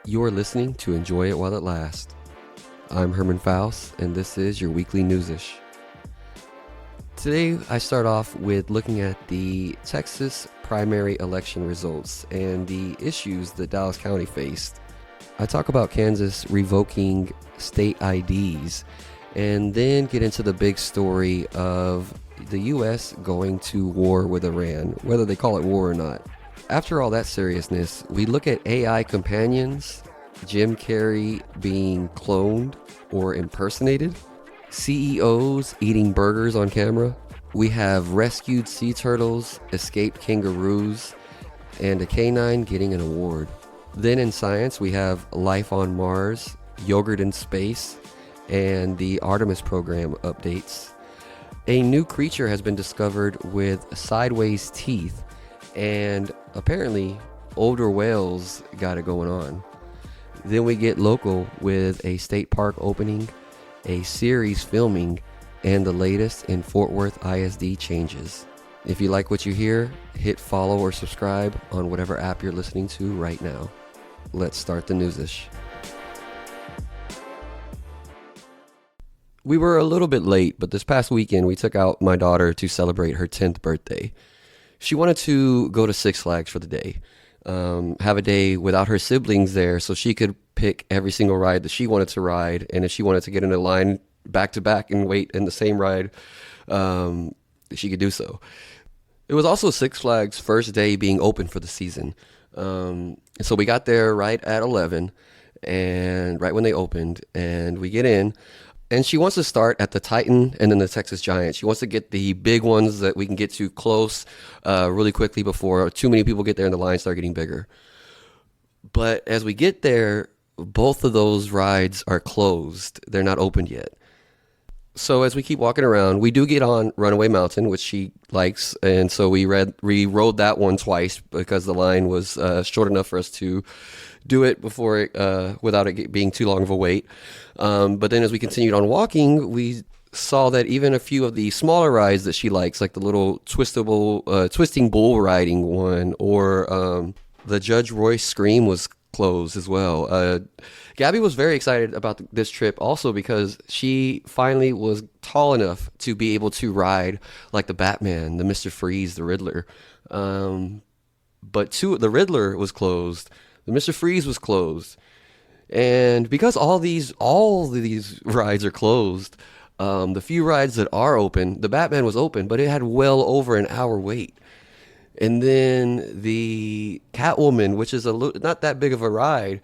You're listening to Enjoy It While It Lasts. I'm Herman Faust, and this is your weekly Newsish. Today, I start off with looking at the Texas primary election results and the issues that Dallas County faced. I talk about Kansas revoking state IDs, and then get into the big story of the U.S. going to war with Iran, whether they call it war or not. After all that seriousness, we look at AI companions, Jim Carrey being cloned or impersonated, CEOs eating burgers on camera. We have rescued sea turtles, escaped kangaroos, and a canine getting an award. Then in science, we have life on Mars, yogurt in space, and the Artemis program updates. A new creature has been discovered with sideways teeth, and apparently older whales got it going on. Then we get local with a state park opening, a series filming, and the latest in Fort Worth ISD changes. If you like what you hear, hit follow or subscribe on whatever app you're listening to right now. Let's start the Newsish. We were a little bit late, but this past weekend we took out my daughter to celebrate her 10th birthday. She wanted to go to Six Flags for the day, have a day without her siblings there so she could pick every single ride that she wanted to ride. And if she wanted to get in a line back to back and wait in the same ride, she could do so. It was also Six Flags' first day being open for the season. So we got there right at 11 and right when they opened, and we get in. And she wants to start at the Titan and then the Texas Giant. She wants to get the big ones that we can get to close really quickly before too many people get there and the lines start getting bigger. But as we get there, both of those rides are closed. They're not opened yet. So as we keep walking around, we do get on Runaway Mountain, which she likes. And so we rode that one twice because the line was short enough for us to do it before without it being too long of a wait. But then as we continued on walking, we saw that even a few of the smaller rides that she likes, like the little twisting bull riding one, or the Judge Royce Scream was closed as well. Gabby was very excited about this trip also because she finally was tall enough to be able to ride like the Batman, the Mr. Freeze, the Riddler. But the Riddler was closed. The Mr. Freeze was closed. And because all of these rides are closed, the few rides that are open, the Batman was open, but it had well over an hour wait. And then the Catwoman, which is not that big of a ride,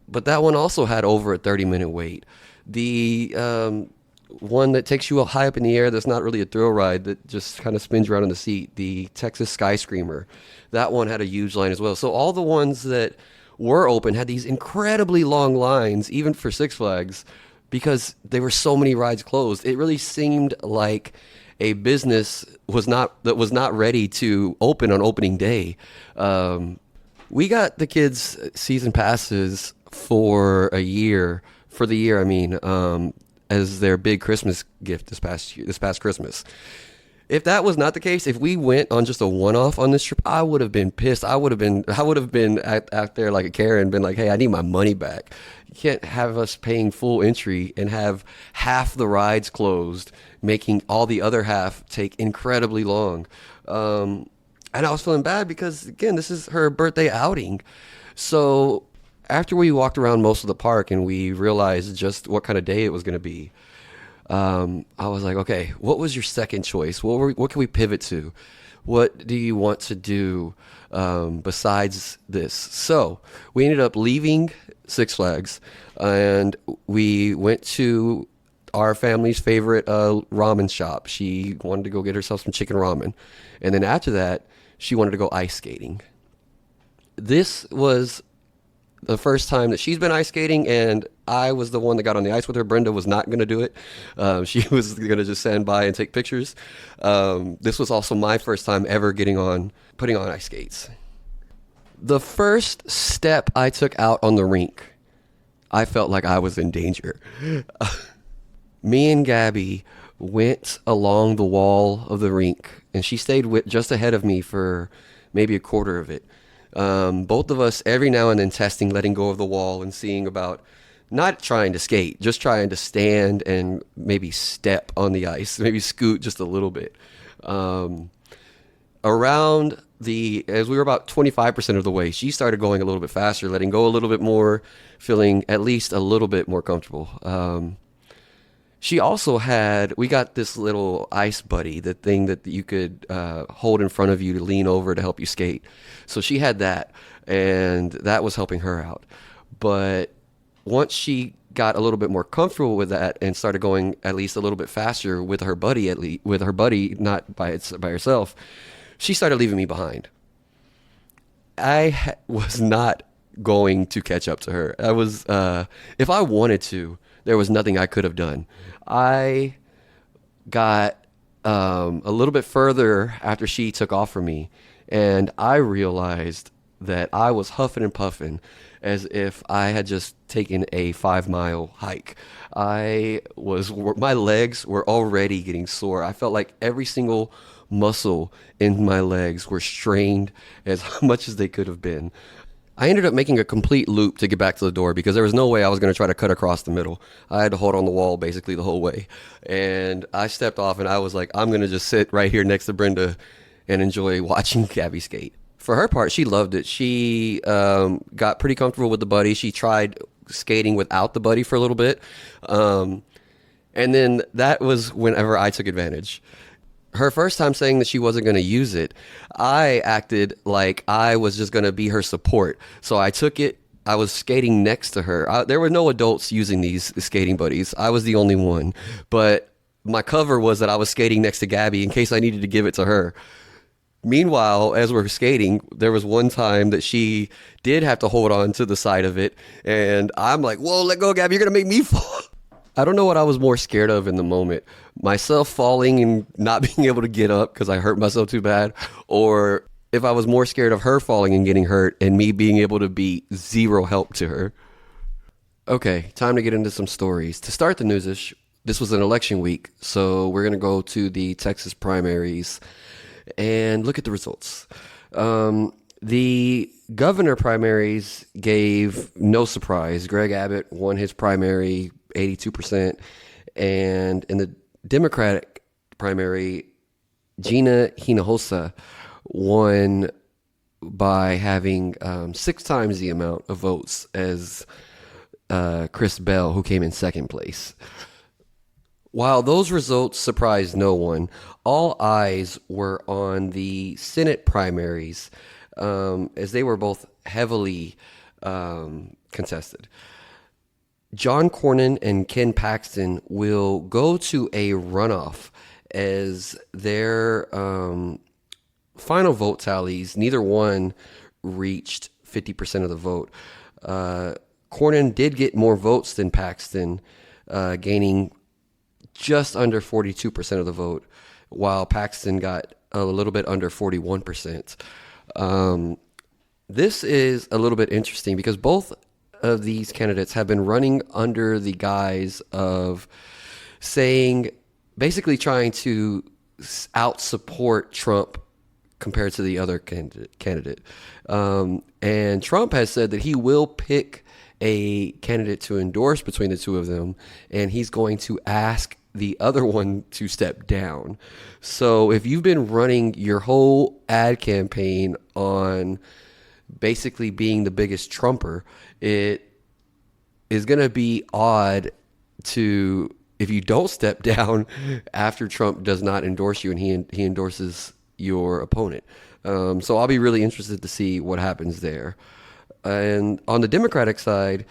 but that one also had over a 30-minute wait. The one that takes you high up in the air that's not really a thrill ride, that just kind of spins you around in the seat, the Texas Skyscreamer, that one had a huge line as well. So all the ones that were open had these incredibly long lines, even for Six Flags, because there were so many rides closed. It really seemed like a business was not ready to open on opening day. We got the kids season passes for the year, as their big Christmas gift this past Christmas. If that was not the case, if we went on just a one-off on this trip, I would have been pissed. I would have been out there like a Karen, been like, hey, I need my money back. You can't have us paying full entry and have half the rides closed, making all the other half take incredibly long. And I was feeling bad because, again, this is her birthday outing. So after we walked around most of the park and we realized just what kind of day it was going to be, I was like, okay, what was your second choice? What can we pivot to? What do you want to do besides this? So we ended up leaving Six Flags and we went to our family's favorite ramen shop. She wanted to go get herself some chicken ramen. And then after that, she wanted to go ice skating. This was the first time that she's been ice skating, and I was the one that got on the ice with her. Brenda was not going to do it. She was going to just stand by and take pictures. This was also my first time ever putting on ice skates. The first step I took out on the rink, I felt like I was in danger. Me and Gabby went along the wall of the rink, and she stayed just ahead of me for maybe a quarter of it. Both of us every now and then testing, letting go of the wall and seeing about not trying to skate, just trying to stand and maybe step on the ice, maybe scoot just a little bit. Um, as we were about 25% of the way, she started going a little bit faster, letting go a little bit more, feeling at least a little bit more comfortable. We got this little ice buddy, the thing that you could hold in front of you to lean over to help you skate. So she had that, and that was helping her out. But once she got a little bit more comfortable with that and started going at least a little bit faster with her buddy, not by herself, she started leaving me behind. Was not going to catch up to her. If I wanted to, there was nothing I could have done. I got a little bit further after she took off from me, and I realized that I was huffing and puffing as if I had just taken a 5-mile hike. My legs were already getting sore. I felt like every single muscle in my legs were strained as much as they could have been. I ended up making a complete loop to get back to the door because there was no way I was going to try to cut across the middle. I had to hold on the wall basically the whole way. And I stepped off and I was like, I'm going to just sit right here next to Brenda and enjoy watching Gabby skate. For her part, she loved it. She got pretty comfortable with the buddy. She tried skating without the buddy for a little bit. And then that was whenever I took advantage. Her first time saying that she wasn't going to use it, I acted like I was just going to be her support. So I took it. I was skating next to her. There were no adults using these skating buddies. I was the only one. But my cover was that I was skating next to Gabby in case I needed to give it to her. Meanwhile, as we're skating, there was one time that she did have to hold on to the side of it. And I'm like, whoa, let go, Gabby. You're going to make me fall. I don't know what I was more scared of in the moment. Myself falling and not being able to get up because I hurt myself too bad. Or if I was more scared of her falling and getting hurt and me being able to be zero help to her. Okay, time to get into some stories. To start the Newsish, this was an election week. So we're going to go to the Texas primaries and look at the results. The governor primaries gave no surprise. Greg Abbott won his primary 82%. And in the Democratic primary, Gina Hinojosa won by having 6 times the amount of votes as Chris Bell, who came in second place. While those results surprised no one, all eyes were on the Senate primaries, as they were both heavily contested. John Cornyn and Ken Paxton will go to a runoff as their final vote tallies, neither one reached 50% of the vote. Cornyn did get more votes than Paxton, gaining just under 42% of the vote, while Paxton got a little bit under 41%. This is a little bit interesting because both of these candidates have been running under the guise of basically trying to out-support Trump compared to the other candidate. And Trump has said that he will pick a candidate to endorse between the two of them, and he's going to ask the other one to step down. So if you've been running your whole ad campaign on basically being the biggest Trumper, it is going to be odd if you don't step down after Trump does not endorse you and he endorses your opponent. So I'll be really interested to see what happens there. And on the Democratic side,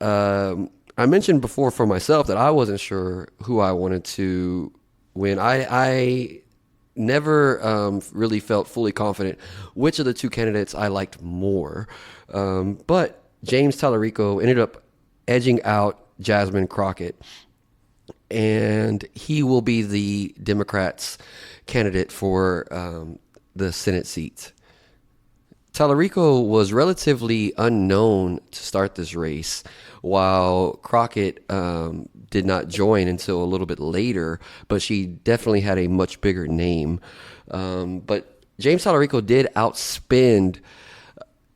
I mentioned before for myself that I wasn't sure who I wanted to win. I never really felt fully confident which of the two candidates I liked more. But James Tallarico ended up edging out Jasmine Crockett, and he will be the Democrats' candidate for the Senate seat. Tallarico was relatively unknown to start this race, while Crockett did not join until a little bit later, but she definitely had a much bigger name. But James Tallarico did outspend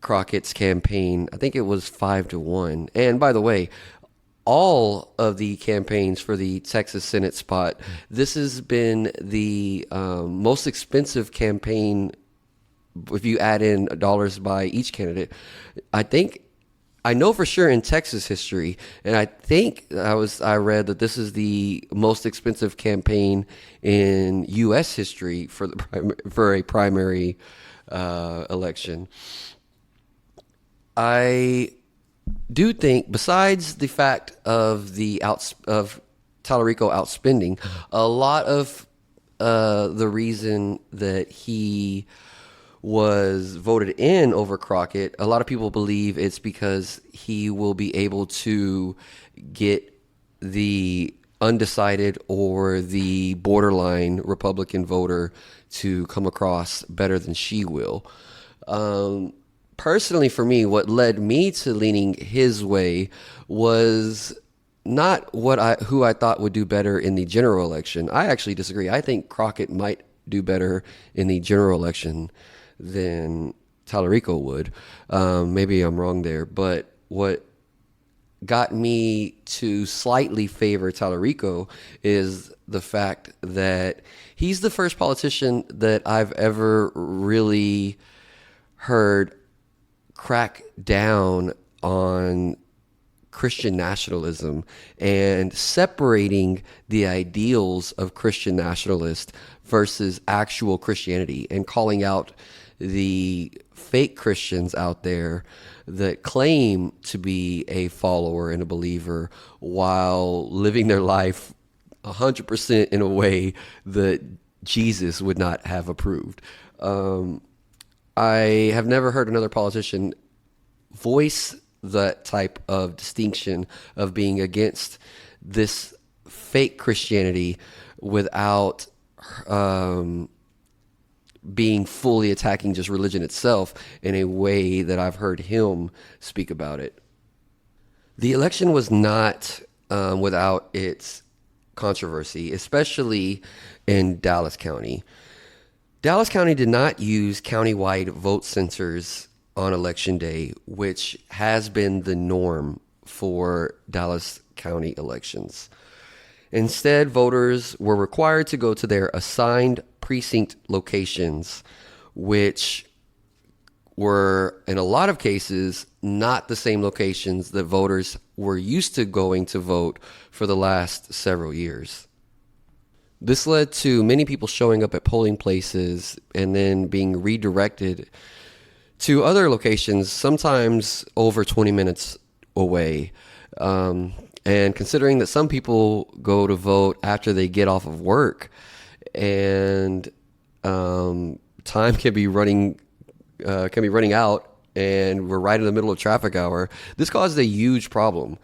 Crockett's campaign. I think it was 5-1. And by the way, all of the campaigns for the Texas Senate spot, this has been the most expensive campaign if you add in dollars by each candidate. I know for sure in Texas history, and I think I read that this is the most expensive campaign in U.S. history for a primary election. I do think, besides the fact of of Tallarico outspending, a lot of the reason that he was voted in over Crockett, a lot of people believe it's because he will be able to get the undecided or the borderline Republican voter to come across better than she will. Personally, for me, what led me to leaning his way was not who I thought would do better in the general election. I actually disagree. I think Crockett might do better in the general election than Tallarico would. Maybe I'm wrong there, but what got me to slightly favor Tallarico is the fact that he's the first politician that I've ever really heard crack down on Christian nationalism and separating the ideals of Christian nationalists versus actual Christianity, and calling out the fake Christians out there that claim to be a follower and a believer while living their life 100% in a way that Jesus would not have approved. I have never heard another politician voice that type of distinction of being against this fake Christianity without being fully attacking just religion itself in a way that I've heard him speak about it. The election was not without its controversy, especially in Dallas County. Dallas County did not use countywide vote centers on election day, which has been the norm for Dallas County elections. Instead, voters were required to go to their assigned precinct locations, which were, in a lot of cases, not the same locations that voters were used to going to vote for the last several years. This led to many people showing up at polling places and then being redirected to other locations, sometimes over 20 minutes away. And considering that some people go to vote after they get off of work, and time can be running out, and we're right in the middle of traffic hour, this caused a huge problem.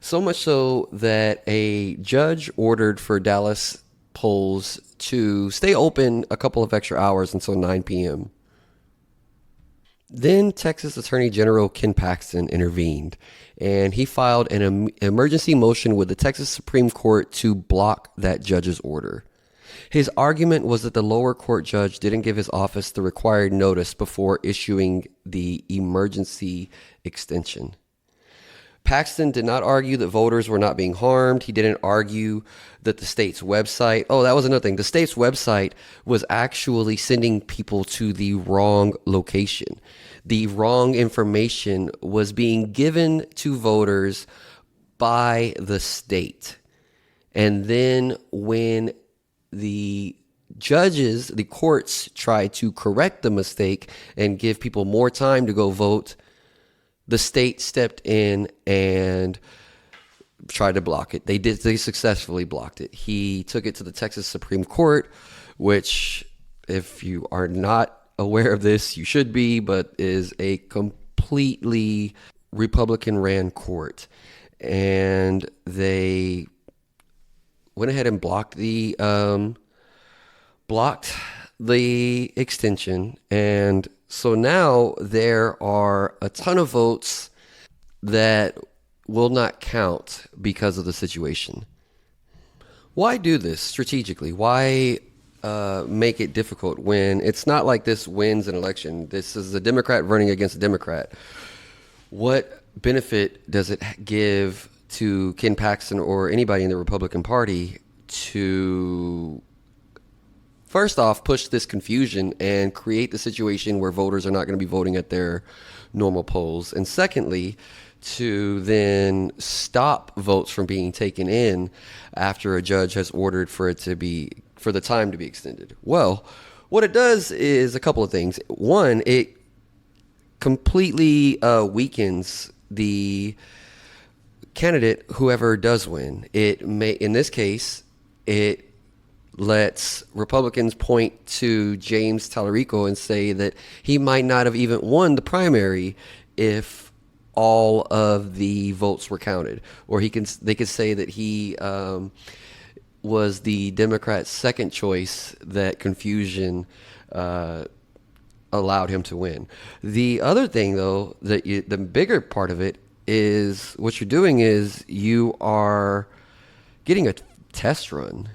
So much so that a judge ordered for Dallas polls to stay open a couple of extra hours until 9 p.m. Then Texas Attorney General Ken Paxton intervened, and he filed an emergency motion with the Texas Supreme Court to block that judge's order. His argument was that the lower court judge didn't give his office the required notice before issuing the emergency extension. Paxton did not argue that voters were not being harmed. He didn't argue that the state's website, that was another thing. The state's website was actually sending people to the wrong location. The wrong information was being given to voters by the state. And then when the courts tried to correct the mistake and give people more time to go vote, the state stepped in and tried to block it. They successfully blocked it. He took it to the Texas Supreme Court, which, if you are not aware of this, you should be, but is a completely Republican-ran court. And they went ahead and blocked the extension. And so now there are a ton of votes that will not count because of the situation. Why do this strategically? Why make it difficult when it's not like this wins an election. This is a Democrat running against a Democrat. What benefit does it give to Ken Paxton or anybody in the Republican Party to, first off, push this confusion and create the situation where voters are not going to be voting at their normal polls? And secondly, to then stop votes from being taken in after a judge has ordered for the time to be extended. Well, what it does is a couple of things. One, it completely weakens the candidate, whoever does win. In this case, it lets Republicans point to James Tallarico and say that he might not have even won the primary if all of the votes were counted, or they could say that he was the Democrat's second choice, that confusion allowed him to win. The other thing, though, the bigger part of it is what you're doing is you are getting a test run.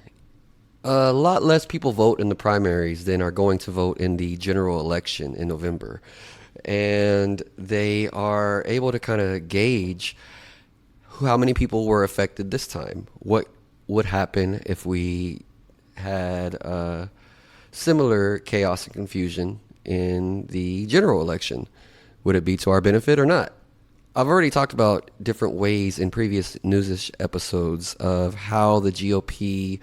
A lot less people vote in the primaries than are going to vote in the general election in November. And they are able to kind of gauge how many people were affected this time. What would happen if we had similar chaos and confusion in the general election? Would it be to our benefit or not? I've already talked about different ways in previous Newsish episodes of how the GOP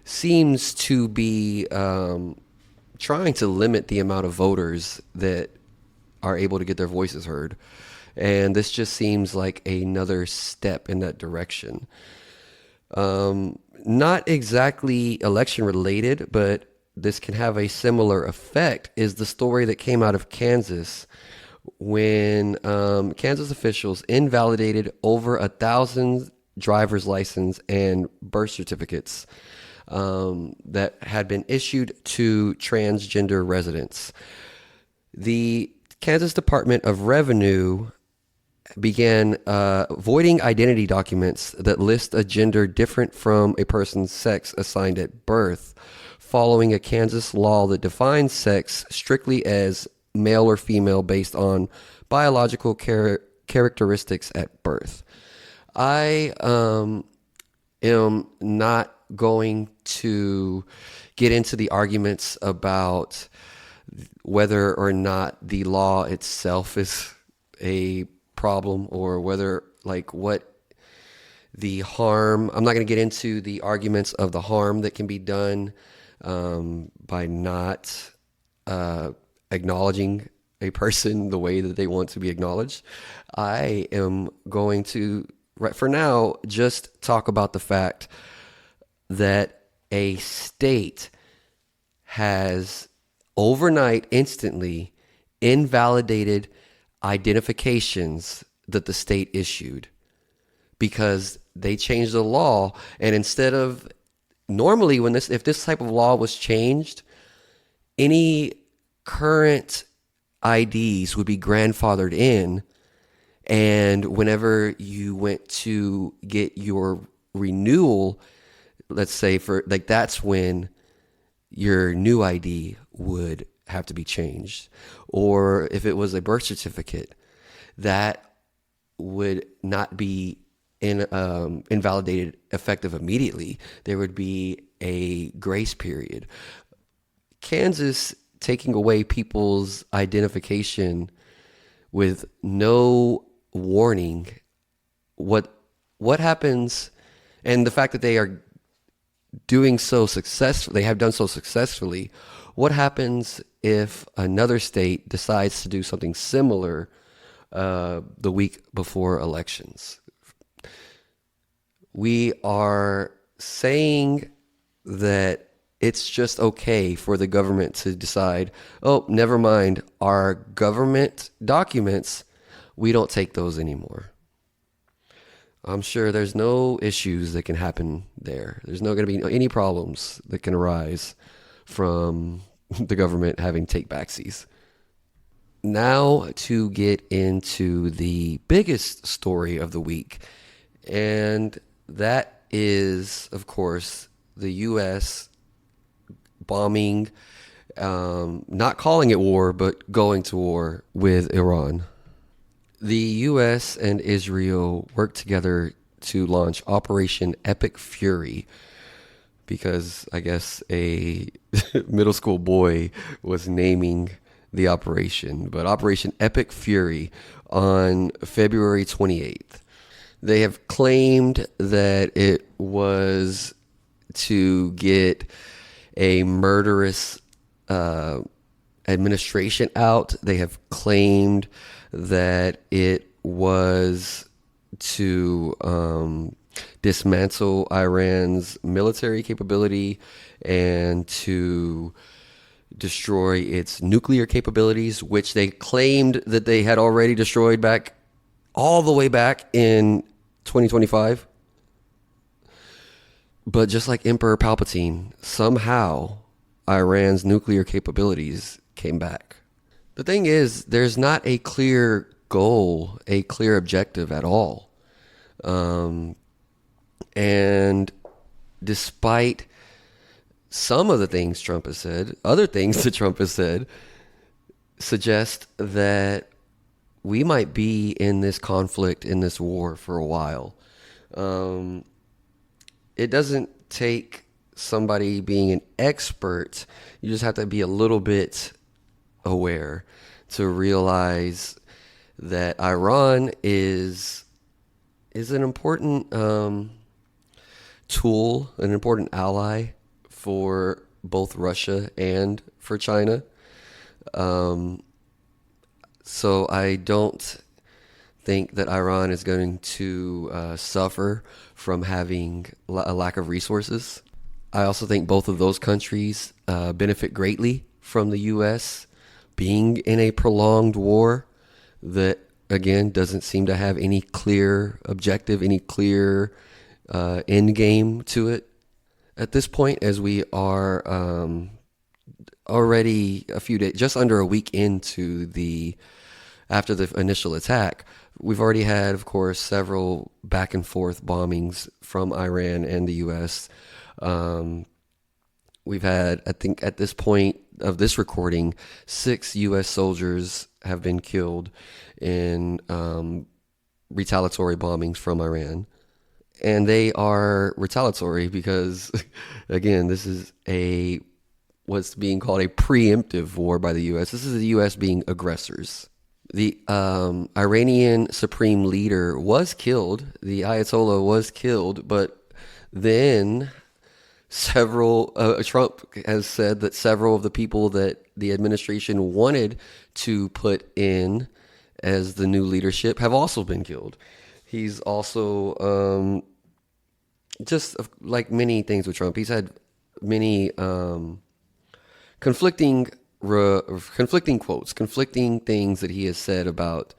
seems to be trying to limit the amount of voters that are able to get their voices heard. And this just seems like another step in that direction. Not exactly election related, but this can have a similar effect, is the story that came out of Kansas when Kansas officials invalidated over 1,000 driver's license and birth certificates that had been issued to transgender residents. The Kansas Department of Revenue began voiding identity documents that list a gender different from a person's sex assigned at birth, following a Kansas law that defines sex strictly as male or female based on biological characteristics at birth. I am not going to get into the arguments about whether or not the law itself is a problem, or whether, like, what the harm. I'm not going to get into the arguments of the harm that can be done by not acknowledging a person the way that they want to be acknowledged. I am going to, right for now, just talk about the fact that a state has overnight, instantly invalidated identifications that the state issued because they changed the law. And instead of normally, if this type of law was changed, any current IDs would be grandfathered in, and whenever you went to get your renewal, let's say that's when your new ID would have to be changed. Or if it was a birth certificate, that would not be invalidated effective immediately. There would be a grace period. Kansas taking away people's identification with no warning, what happens, and the fact that they are doing so successfully, they have done so successfully, what happens if another state decides to do something similar the week before elections? We are saying that it's just okay for the government to decide, oh, never mind, our government documents, we don't take those anymore. I'm sure there's no issues that can happen there. There's not going to be any problems that can arise from the government having take backsies. Now to get into the biggest story of the week, and that is, of course, the U.S. bombing, not calling it war, but going to war with Iran. The U.S. and Israel worked together to launch Operation Epic Fury because I guess a middle school boy was naming the operation. But Operation Epic Fury on February 28th. They have claimed that it was to get a murderous administration out. They have claimed that it was to dismantle Iran's military capability and to destroy its nuclear capabilities, which they claimed that they had already destroyed back all the way back in 2025. But just like Emperor Palpatine, somehow Iran's nuclear capabilities came back. The thing is, there's not a clear goal, a clear objective at all. And despite some of the things Trump has said, other things that Trump has said suggest that we might be in this conflict, in this war for a while. It doesn't take somebody being an expert. You just have to be a little bit aware to realize that Iran is an important tool, an important ally for both Russia and for China. So I don't think that Iran is going to suffer from having a lack of resources. I also think both of those countries benefit greatly from the U.S. being in a prolonged war that, again, doesn't seem to have any clear objective, any clear end game to it. At this point, as we are already a few days, just under a week after the initial attack, we've already had, of course, several back and forth bombings from Iran and the U.S. We've had, I think at this point of this recording, 6 U.S. soldiers have been killed in retaliatory bombings from Iran. And they are retaliatory because, again, this is what's being called a preemptive war by the U.S. This is the U.S. being aggressors. The Iranian supreme leader was killed. The Ayatollah was killed, but then Trump has said that several of the people that the administration wanted to put in as the new leadership have also been killed. He's also, just like many things with Trump, he's had many conflicting quotes, conflicting things that he has said about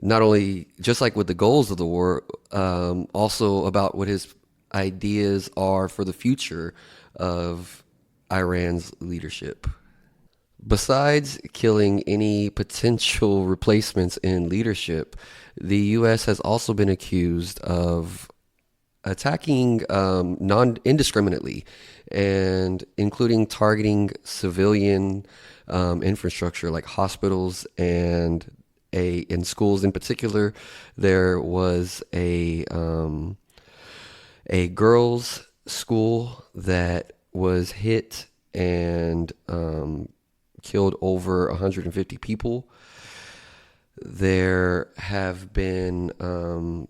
not only just like with the goals of the war, also about what his ideas are for the future of Iran's leadership. Besides killing any potential replacements in leadership, the U.S. has also been accused of attacking indiscriminately, and including targeting civilian infrastructure like hospitals and in schools in particular. There was a girls' school that was hit and killed over 150 people. There have been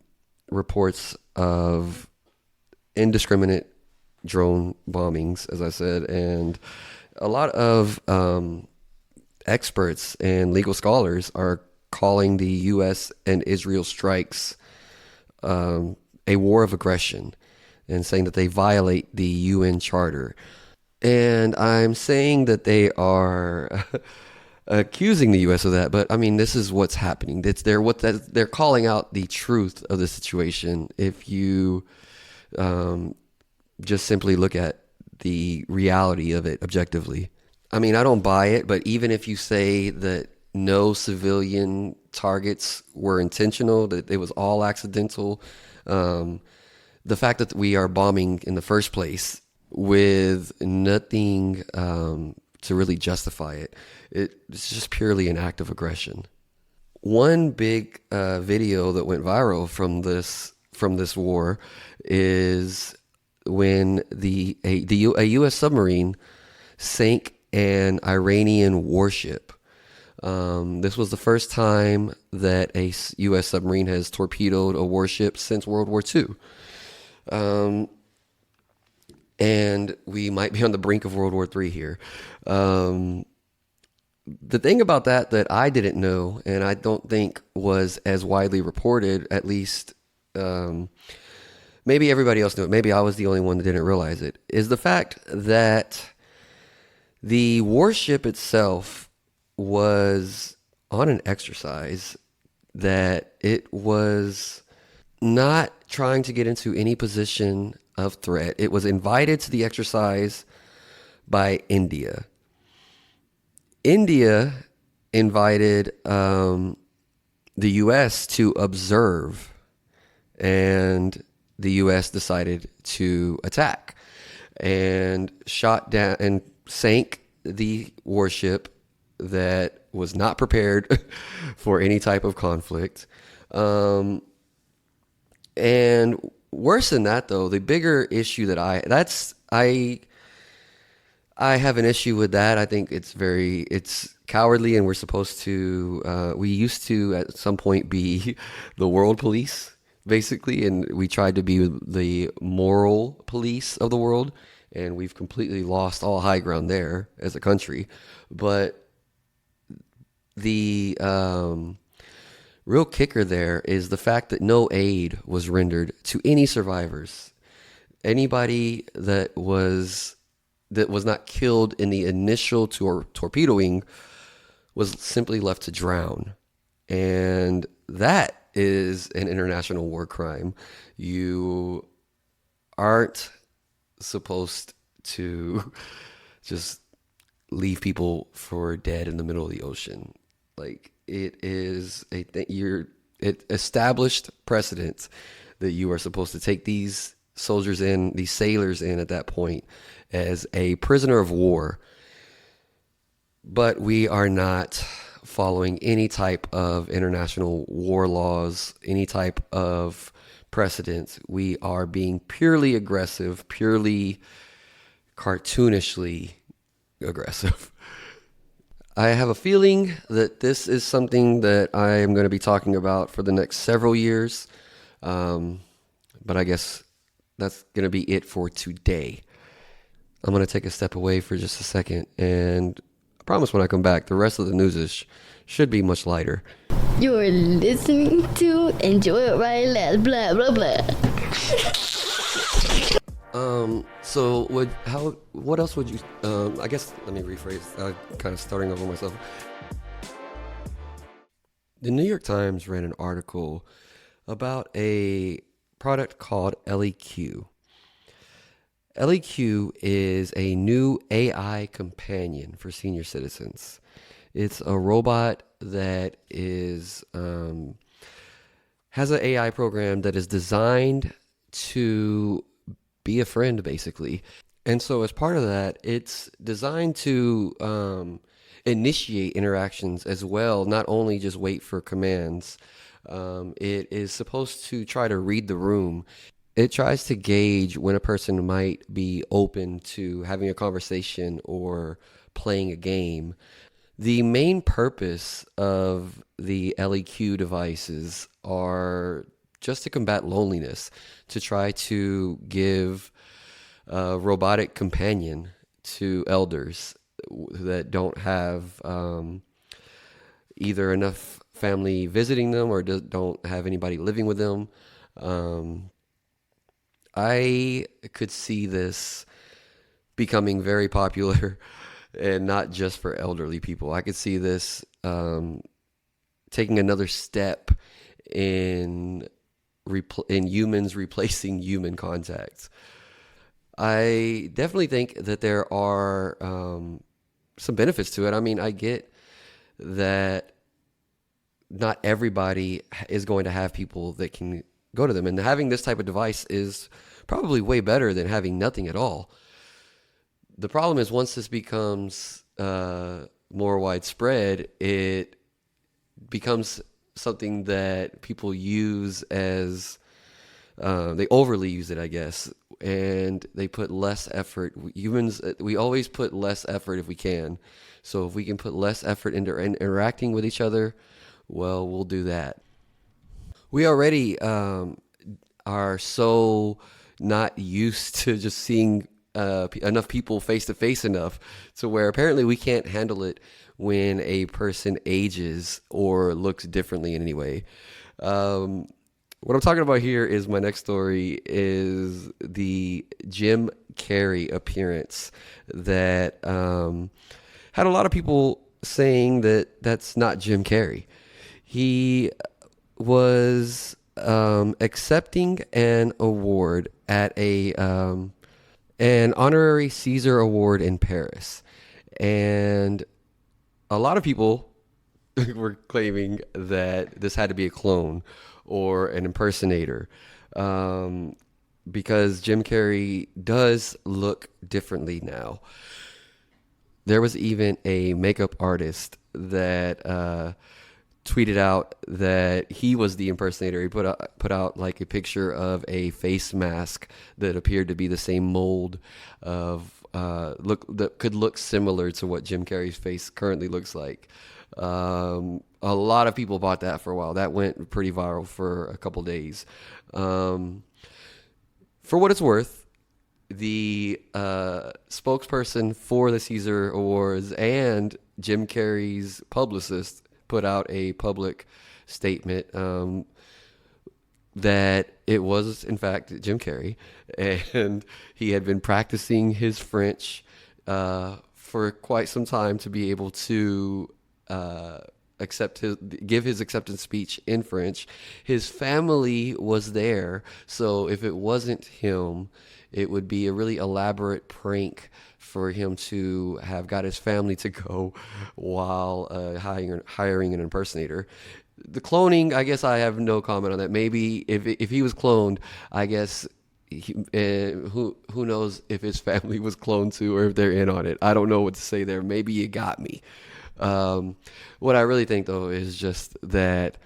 reports of indiscriminate drone bombings, as I said, and a lot of experts and legal scholars are calling the U.S. and Israel strikes a war of aggression and saying that they violate the UN Charter. And I'm saying that they are accusing the U.S. of that, but I mean, this is what's happening. They're calling out the truth of the situation. If you just simply look at the reality of it objectively. I mean, I don't buy it, but even if you say that no civilian targets were intentional, that it was all accidental, the fact that we are bombing in the first place with nothing to really justify it. It's just purely an act of aggression. One big video that went viral from this war is when a U.S. submarine sank an Iranian warship. This was the first time that a U.S. submarine has torpedoed a warship since World War II. And we might be on the brink of World War III here. The thing about that I didn't know, and I don't think was as widely reported, at least maybe everybody else knew it, maybe I was the only one that didn't realize it, is the fact that the warship itself was on an exercise, that it was not trying to get into any position of threat. It was invited to the exercise by India. India invited the U.S. to observe, and the U.S. decided to attack and shot down and sank the warship that was not prepared for any type of conflict. And worse than that, though, the bigger issue that I have an issue with that. I think it's cowardly, and we used to at some point be the world police, basically, and we tried to be the moral police of the world, and we've completely lost all high ground there as a country. But the real kicker there is the fact that no aid was rendered to any survivors. Anybody that was not killed in the initial torpedoing was simply left to drown. And that is an international war crime. You aren't supposed to just leave people for dead in the middle of the ocean. Like, it is it established precedent that you are supposed to take these soldiers in, these sailors in at that point, as a prisoner of war. But we are not following any type of international war laws, any type of precedent. We are being purely aggressive, purely cartoonishly aggressive. I have a feeling that this is something that I am going to be talking about for the next several years. But I guess that's going to be it for today. I'm going to take a step away for just a second, and I promise when I come back, the rest of the Newsish should be much lighter. You're listening to Enjoy It Right Last blah blah blah. So what else would you, I guess, let me rephrase, kind of starting over myself. The New York Times ran an article about a product called LEQ. LEQ is a new AI companion for senior citizens. It's a robot that has an AI program that is designed to be a friend, basically. And so as part of that, it's designed to initiate interactions as well, not only just wait for commands. It is supposed to try to read the room. It tries to gauge when a person might be open to having a conversation or playing a game. The main purpose of the LEQ devices are just to combat loneliness, to try to give a robotic companion to elders that don't have either enough family visiting them or don't have anybody living with them. I could see this becoming very popular, and not just for elderly people. I could see this taking another step in humans replacing human contacts. I definitely think that there are some benefits to it. I mean, I get that not everybody is going to have people that can go to them, and having this type of device is probably way better than having nothing at all. The problem is once this becomes more widespread, it becomes something that people use as they overly use it, I guess, and they put less effort. Humans, we always put less effort if we can. So if we can put less effort into interacting with each other, well, we'll do that. We already are so not used to just seeing enough people face to face enough to where apparently we can't handle it when a person ages or looks differently in any way. Um, what I'm talking about here is my next story is the Jim Carrey appearance that had a lot of people saying that that's not Jim Carrey. He was accepting an award at an honorary Caesar award in Paris, and a lot of people were claiming that this had to be a clone or an impersonator, because Jim Carrey does look differently now. There was even a makeup artist that tweeted out that he was the impersonator. He put out like a picture of a face mask that appeared to be the same mold of look that could look similar to what Jim Carrey's face currently looks like. A lot of people bought that for a while. That went pretty viral for a couple days. For what it's worth, the spokesperson for the Caesar Awards and Jim Carrey's publicist put out a public statement that it was, in fact, Jim Carrey, and he had been practicing his French for quite some time to be able to give his acceptance speech in French. His family was there, so if it wasn't him, it would be a really elaborate prank for him to have got his family to go while hiring an impersonator. The cloning, I guess I have no comment on that. Maybe if he was cloned, I guess who knows if his family was cloned too or if they're in on it. I don't know what to say there. Maybe you got me. What I really think though is just that,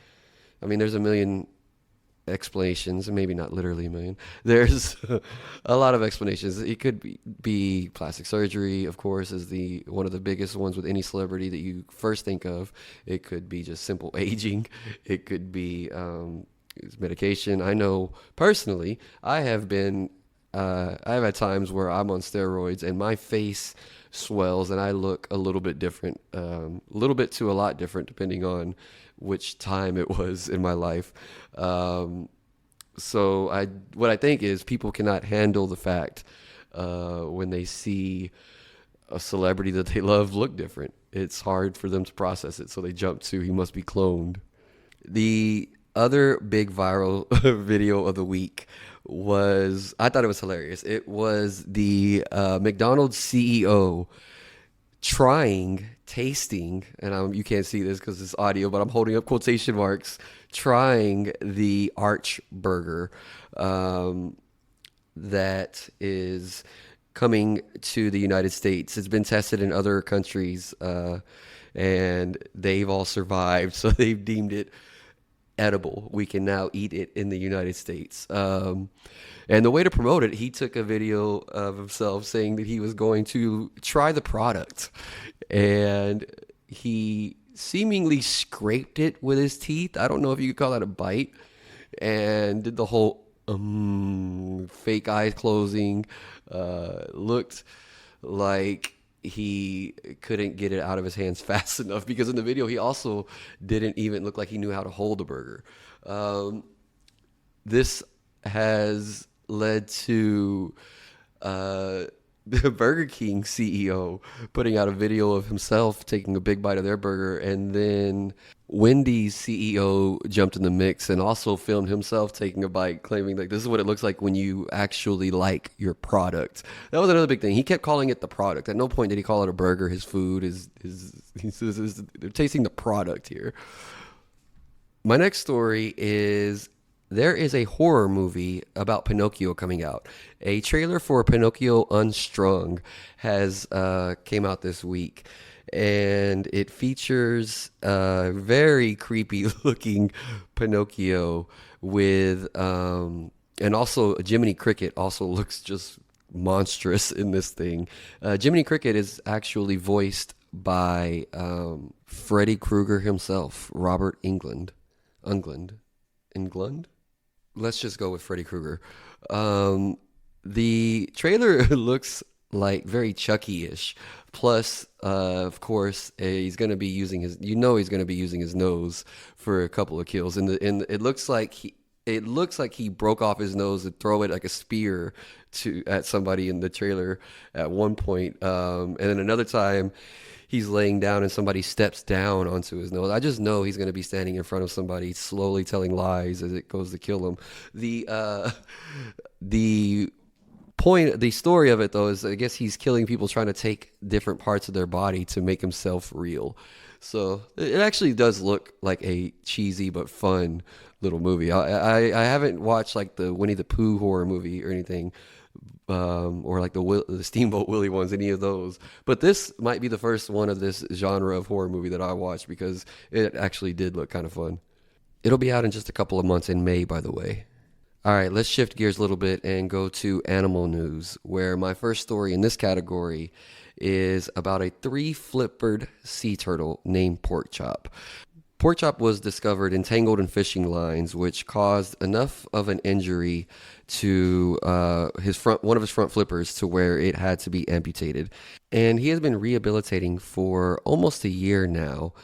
I mean, there's a million explanations, maybe not literally a million. There's a lot of explanations. It could be plastic surgery, of course, is the one of the biggest ones with any celebrity that you first think of. It could be just simple aging. It could be medication. I know personally, I've had times where I'm on steroids and my face swells and I look a little bit different, a little bit to a lot different depending on which time it was in my life. So what I think is people cannot handle the fact when they see a celebrity that they love look different. It's hard for them to process it, so they jump to he must be cloned. The other big viral video of the week was, I thought it was hilarious. It was the McDonald's CEO tasting, and you can't see this because it's audio, but I'm holding up quotation marks, trying the Arch Burger that is coming to the United States. It's been tested in other countries, and they've all survived, so they've deemed it edible. We can now eat it in the United States. And the way to promote it, he took a video of himself saying that he was going to try the product. And he seemingly scraped it with his teeth. I don't know if you could call that a bite. And did the whole fake eyes closing. Looked like he couldn't get it out of his hands fast enough, because in the video he also didn't even look like he knew how to hold a burger. This has led to the Burger King CEO putting out a video of himself taking a big bite of their burger, and then Wendy's CEO jumped in the mix and also filmed himself taking a bite, claiming like this is what it looks like when you actually like your product. That was another big thing. He kept calling it the product. At no point did he call it a burger. His food is they're tasting the product here. My next story is there is a horror movie about Pinocchio coming out. A trailer for Pinocchio Unstrung has came out this week, and it features a very creepy looking Pinocchio with and also Jiminy Cricket also looks just monstrous in this thing. Jiminy Cricket is actually voiced by Freddy Krueger himself, Robert Englund. Let's just go with Freddy Krueger. The trailer looks like very Chucky-ish. Plus, of course, he's going to be using he's going to be using his nose for a couple of kills. And it looks like he broke off his nose and throw it like a spear at somebody in the trailer at one point. And then another time, he's laying down and somebody steps down onto his nose. I just know he's going to be standing in front of somebody slowly telling lies as it goes to kill him. The story of it though is I guess he's killing people trying to take different parts of their body to make himself real. So it actually does look like a cheesy but fun little movie. I haven't watched like the Winnie the Pooh horror movie or anything, or like the Steamboat Willie ones, any of those. But this might be the first one of this genre of horror movie that I watched because it actually did look kind of fun. It'll be out in just a couple of months in May, by the way. All right, let's shift gears a little bit and go to animal news, where my first story in this category is about a 3-flippered sea turtle named Pork Chop. Pork Chop was discovered entangled in fishing lines, which caused enough of an injury to one of his front flippers to where it had to be amputated. And he has been rehabilitating for almost a year now,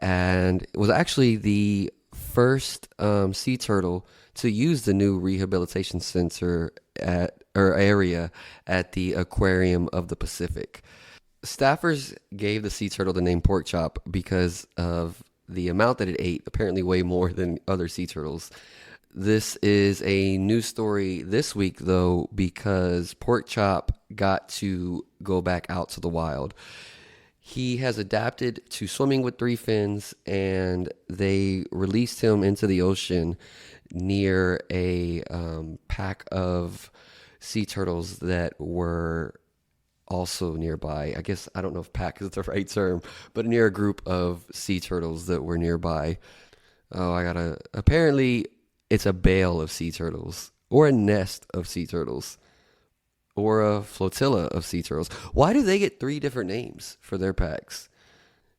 and was actually the first sea turtle to use the new rehabilitation center area at the Aquarium of the Pacific. Staffers gave the sea turtle the name Pork Chop because of the amount that it ate, apparently way more than other sea turtles. This is a news story this week, though, because Pork Chop got to go back out to the wild. He has adapted to swimming with 3 fins, and they released him into the ocean near a pack of sea turtles that were also nearby. I guess, I don't know if pack is the right term, but near a group of sea turtles that were nearby. Apparently it's a bale of sea turtles, or a nest of sea turtles, or a flotilla of sea turtles. Why do they get 3 different names for their packs?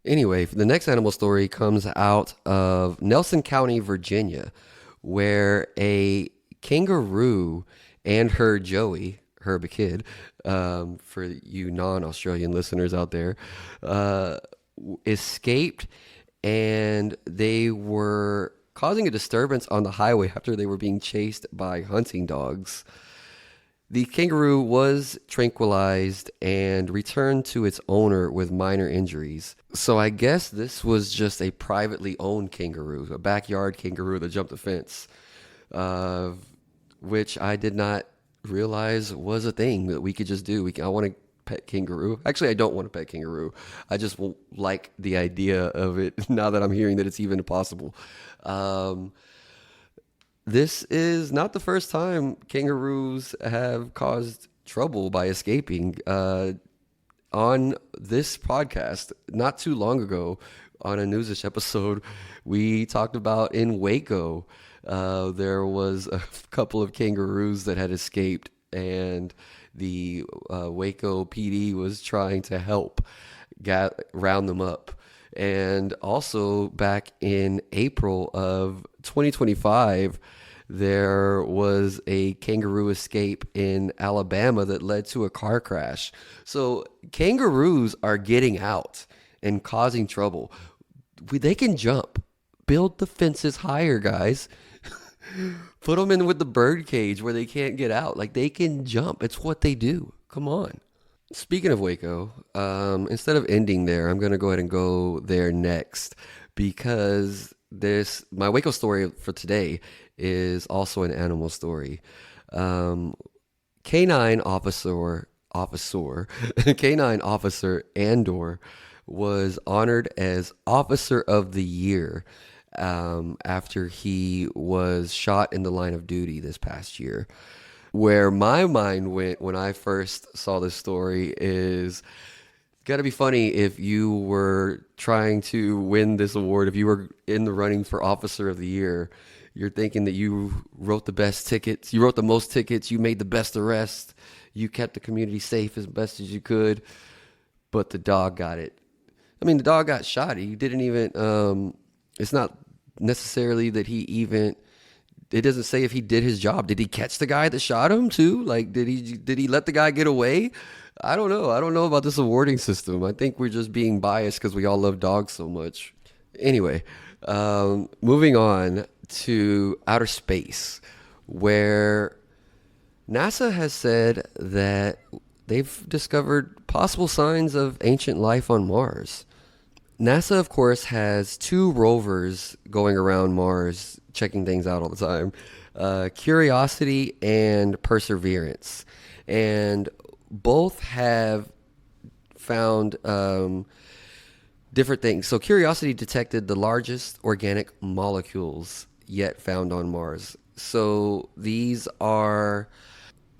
Anyway, the next animal story comes out of Nelson County, Virginia, where a kangaroo and her Joey, her kid, for you non-Australian listeners out there, escaped, and they were causing a disturbance on the highway after they were being chased by hunting dogs. The kangaroo was tranquilized and returned to its owner with minor injuries. So I guess this was just a privately owned kangaroo, a backyard kangaroo that jumped the fence, which I did not realize was a thing that we could just do. I want to pet kangaroo. Actually, I don't want to pet kangaroo. I just like the idea of it now that I'm hearing that it's even possible. This is not the first time kangaroos have caused trouble by escaping. On this podcast, not too long ago, on a Newsish episode, we talked about in Waco, there was a couple of kangaroos that had escaped, and the Waco PD was trying to help round them up. And also back in April of 2025, there was a kangaroo escape in Alabama that led to a car crash. So kangaroos are getting out and causing trouble. They can jump. Build the fences higher, guys. Put them in with the bird cage where they can't get out. Like, they can jump. It's what they do. Come on. Speaking of Waco, instead of ending there, I'm going to go ahead and go there next, because my Waco story for today is also an animal story. Canine officer Canine officer Andor was honored as Officer of the Year after he was shot in the line of duty this past year. Where my mind went when I first saw this story is gotta be funny if you were trying to win this award, if you were in the running for Officer of the Year. You're thinking that you wrote the best tickets, you wrote the most tickets, you made the best arrest, you kept the community safe as best as you could, but the dog got it. I mean, the dog got shot. He didn't even, it's not necessarily that he even, it doesn't say if he did his job. Did he catch the guy that shot him too? Like, did he let the guy get away? I don't know. I don't know about this awarding system. I think we're just being biased because we all love dogs so much. Anyway, moving on to outer space, where NASA has said that they've discovered possible signs of ancient life on Mars. NASA, of course, has 2 rovers going around Mars, checking things out all the time, Curiosity and Perseverance. And both have found different things. So Curiosity detected the largest organic molecules yet found on Mars. So these are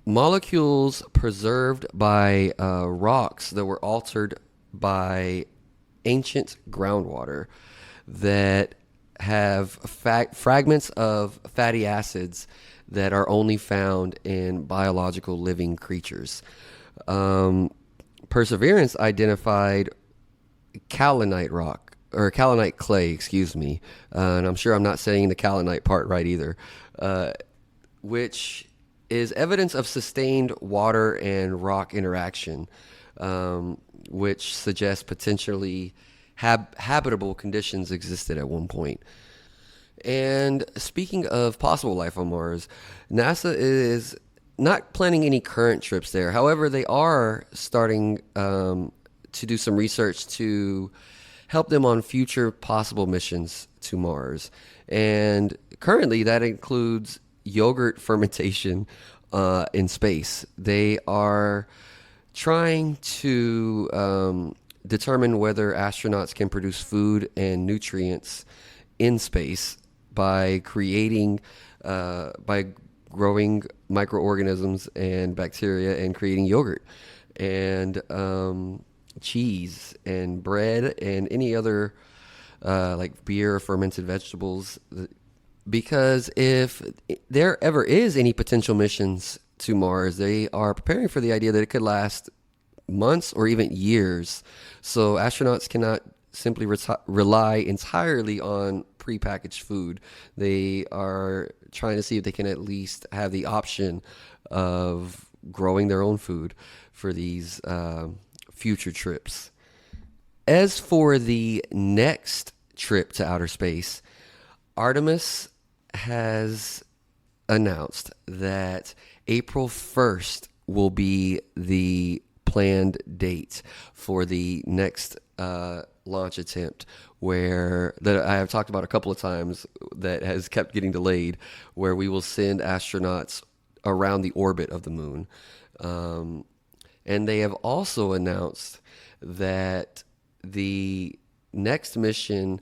molecules preserved by rocks that were altered by ancient groundwater that have fragments of fatty acids that are only found in biological living creatures. Perseverance identified kaolinite rock, or kaolinite clay, excuse me, and I'm sure I'm not saying the kaolinite part right either, which is evidence of sustained water and rock interaction, which suggests potentially habitable conditions existed at one point. And speaking of possible life on Mars, NASA is not planning any current trips there. However, they are starting to do some research to help them on future possible missions to Mars. And currently that includes yogurt fermentation in space. They are trying to determine whether astronauts can produce food and nutrients in space by creating, by growing microorganisms and bacteria and creating yogurt and cheese and bread and any other like beer or fermented vegetables. Because if there ever is any potential missions to Mars, they are preparing for the idea that it could last months or even years. So astronauts cannot simply rely entirely on prepackaged food. They are trying to see if they can at least have the option of growing their own food for these future trips. As for the next trip to outer space, Artemis has announced that April 1st will be the planned date for the next launch attempt, where that I have talked about a couple of times that has kept getting delayed, where we will send astronauts around the orbit of the moon. And they have also announced that the next mission,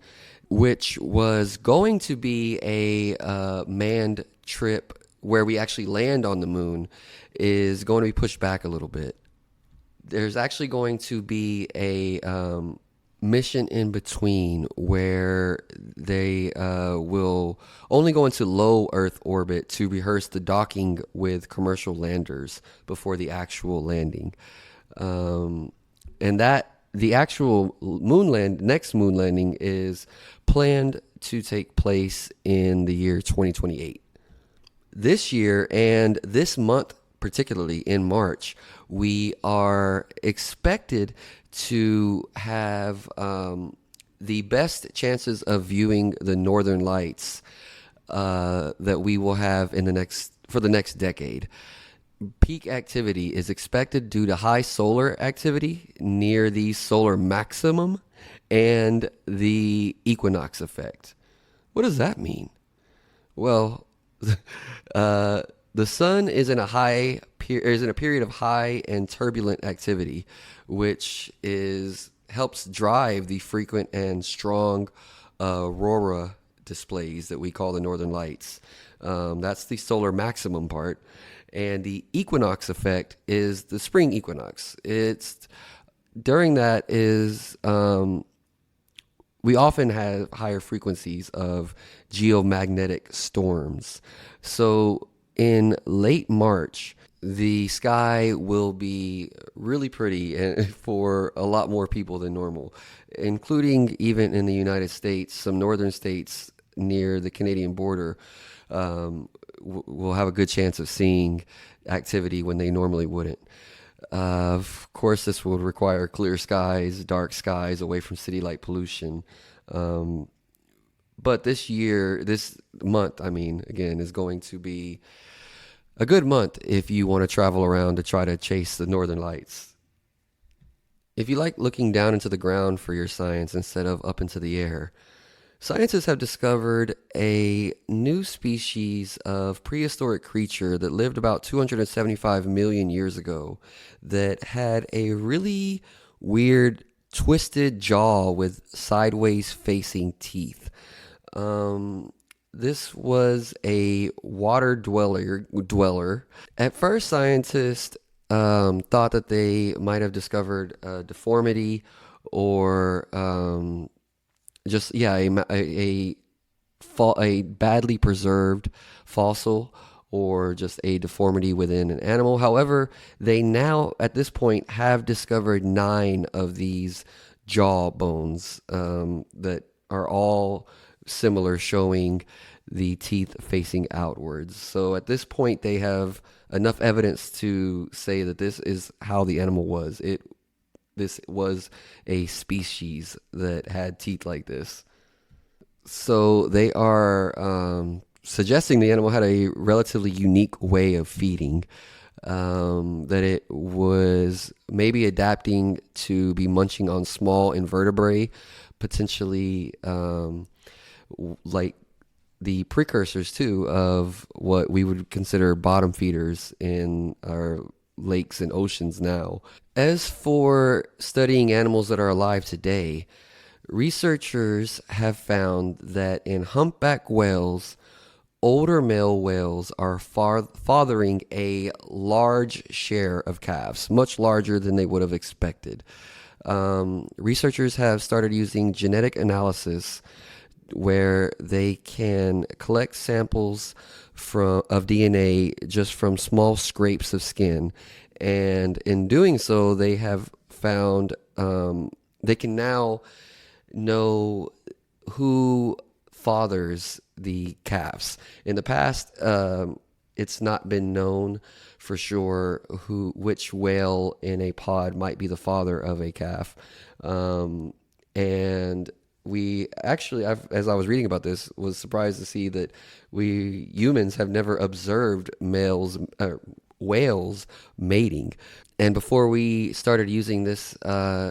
which was going to be a manned trip where we actually land on the moon, is going to be pushed back a little bit. There's actually going to be a mission in between where they will only go into low Earth orbit to rehearse the docking with commercial landers before the actual landing. And that the actual next moon landing is planned to take place in the year 2028. This year and this month, particularly in March, we are expected to have the best chances of viewing the northern lights that we will have for the next decade. Peak activity is expected due to high solar activity near the solar maximum and the equinox effect. What does that mean? Well, the sun is in a period of high and turbulent activity, which helps drive the frequent and strong aurora displays that we call the northern lights. That's the solar maximum part. And the equinox effect is the spring equinox. It's during that is we often have higher frequencies of geomagnetic storms. So in late March, the sky will be really pretty for a lot more people than normal, including even in the United States. Some northern states near the Canadian border will have a good chance of seeing activity when they normally wouldn't. Of course, this would require clear skies, dark skies, away from city light pollution. But this month, again, is going to be a good month if you want to travel around to try to chase the northern lights. If you like looking down into the ground for your science instead of up into the air, scientists have discovered a new species of prehistoric creature that lived about 275 million years ago that had a really weird twisted jaw with sideways facing teeth. This was a water dweller. At first, scientists thought that they might have discovered a deformity or a badly preserved fossil or just a deformity within an animal. However, they now at this point have discovered 9 of these jaw bones that are all similar, showing the teeth facing outwards. So at this point, they have enough evidence to say that this is how the animal was. This was a species that had teeth like this. So they are suggesting the animal had a relatively unique way of feeding, that it was maybe adapting to be munching on small invertebrate, potentially like the precursors too of what we would consider bottom feeders in our lakes and oceans now. As for studying animals that are alive today, researchers have found that in humpback whales, older male whales are fathering a large share of calves, much larger than they would have expected. Researchers have started using genetic analysis where they can collect samples of DNA just from small scrapes of skin. And in doing so, they have found they can now know who fathers the calves. In the past, it's not been known for sure which whale in a pod might be the father of a calf. And we actually, as I was reading about this, was surprised to see that we humans have never observed whales mating. And before we started using this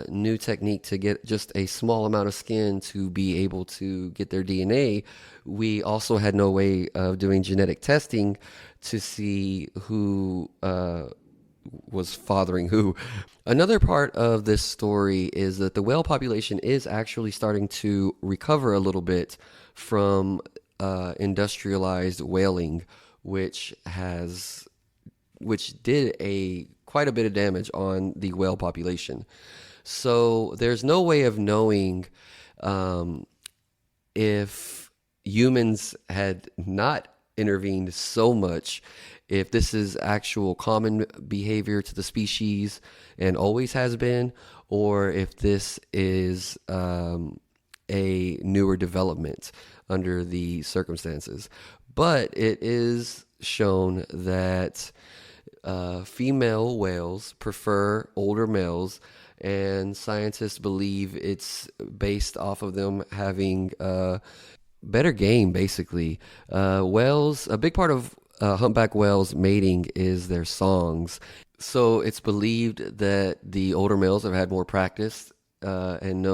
new technique to get just a small amount of skin to be able to get their DNA, we also had no way of doing genetic testing to see who was fathering who. Another part of this story is that the whale population is actually starting to recover a little bit from industrialized whaling, which did quite a bit of damage on the whale population. So there's no way of knowing if humans had not intervened so much, if this is actual common behavior to the species and always has been, or if this is a newer development under the circumstances. But it is shown that female whales prefer older males, and scientists believe it's based off of them having better game, basically. Whales, a big part of humpback whales mating is their songs. So it's believed that the older males have had more practice and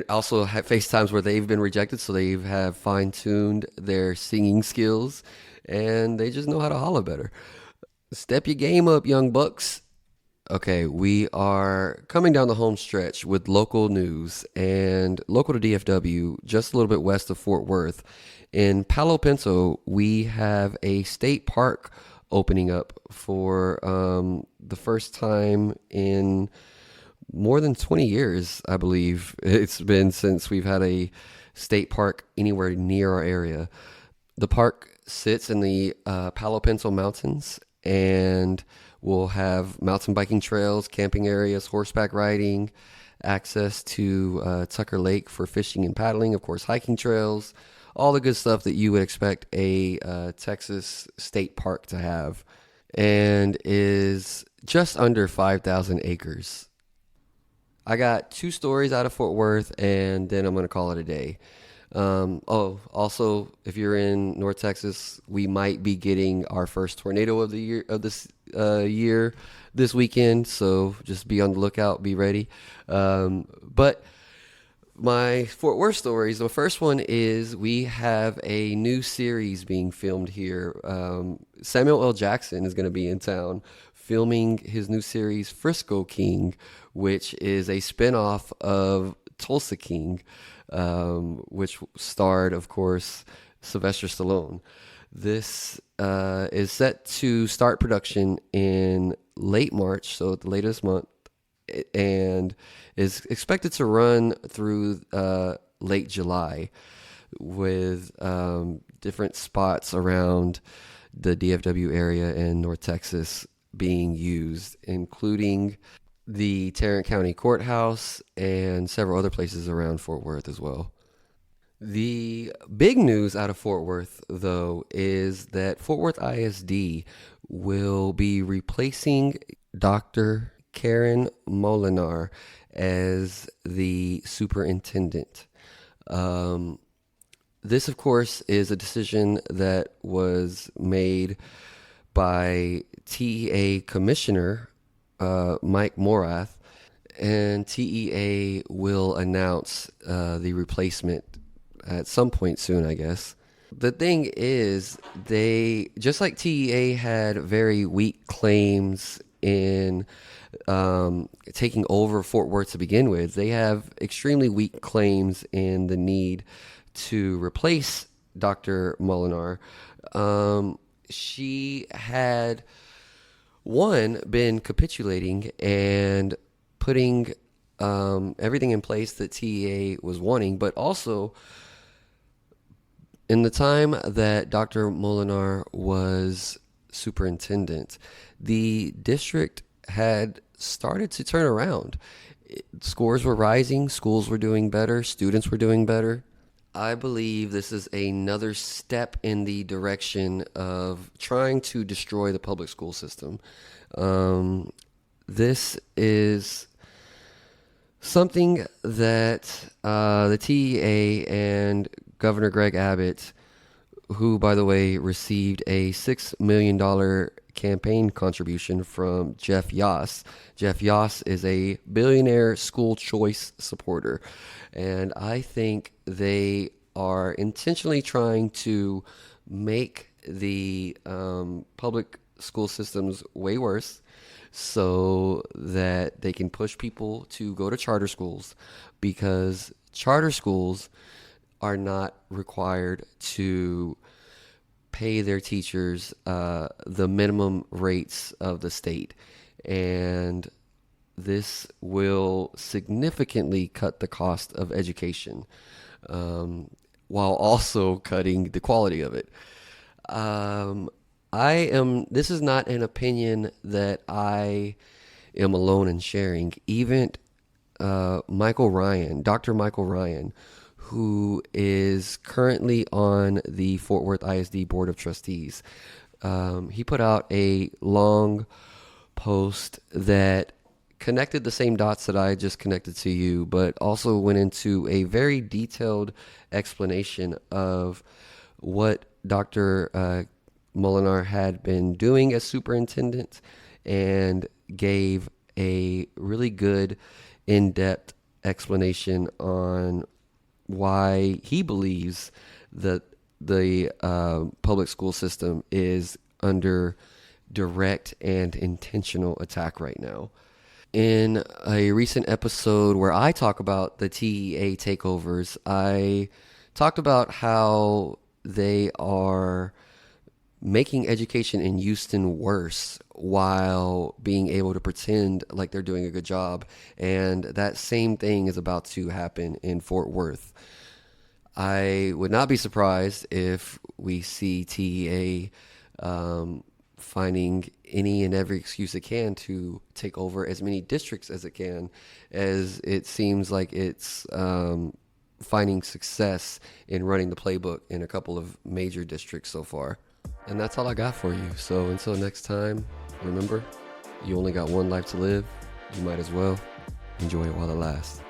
also have faced times where they've been rejected, so they have fine-tuned their singing skills, and they just know how to holler better. Step your game up, young bucks. Okay, we are coming down the home stretch with local news and local to DFW, just a little bit west of Fort Worth. In Palo Pinto, we have a state park opening up for the first time in more than 20 years, I believe. It's been since we've had a state park anywhere near our area. The park sits in the Palo Pinto Mountains and will have mountain biking trails, camping areas, horseback riding, access to Tucker Lake for fishing and paddling, of course, hiking trails, all the good stuff that you would expect a Texas state park to have, and is just under 5,000 acres. I got two stories out of Fort Worth, and then I'm going to call it a day. Also, if you're in North Texas, we might be getting our first tornado of the year of this year this weekend. So just be on the lookout, be ready. But my Fort Worth stories. The first one is we have a new series being filmed here. Samuel L. Jackson is going to be in town filming his new series Frisco King, which is a spinoff of Tulsa King, which starred, of course, Sylvester Stallone. This is set to start production in late March, so the latest month, and is expected to run through late July with different spots around the DFW area and North Texas being used, including the Tarrant County Courthouse and several other places around Fort Worth as well. The big news out of Fort Worth, though, is that Fort Worth ISD will be replacing Dr. Karen Molinar as the superintendent. This, of course, is a decision that was made by TEA Commissioner Mike Morath, and TEA will announce the replacement at some point soon, I guess. The thing is, they, just like TEA had very weak claims in taking over Fort Worth to begin with, they have extremely weak claims in the need to replace Dr. Molinar. She had, one, been capitulating and putting everything in place that TEA was wanting, but also in the time that Dr. Molinar was superintendent, the district had started to turn around. Scores were rising, schools were doing better, students were doing better. I believe this is another step in the direction of trying to destroy the public school system. This is something that the TEA and Governor Greg Abbott, who, by the way, received a $6 million campaign contribution from Jeff Yoss. Jeff Yoss is a billionaire school choice supporter, and I think they are intentionally trying to make the public school systems way worse so that they can push people to go to charter schools, because charter schools are not required to pay their teachers the minimum rates of the state. And this will significantly cut the cost of education, while also cutting the quality of it. This is not an opinion that I am alone in sharing. Even Dr. Michael Ryan, who is currently on the Fort Worth ISD Board of Trustees, he put out a long post that connected the same dots that I just connected to you, but also went into a very detailed explanation of what Dr. Molinar had been doing as superintendent, and gave a really good in-depth explanation on why he believes that the public school system is under direct and intentional attack right now. In a recent episode where I talk about the TEA takeovers, I talked about how they are making education in Houston worse while being able to pretend like they're doing a good job. And that same thing is about to happen in Fort Worth. I would not be surprised if we see TEA finding any and every excuse it can to take over as many districts as it can, as it seems like it's finding success in running the playbook in a couple of major districts so far. And that's all I got for you. So until next time, remember, you only got one life to live. You might as well enjoy it while it lasts.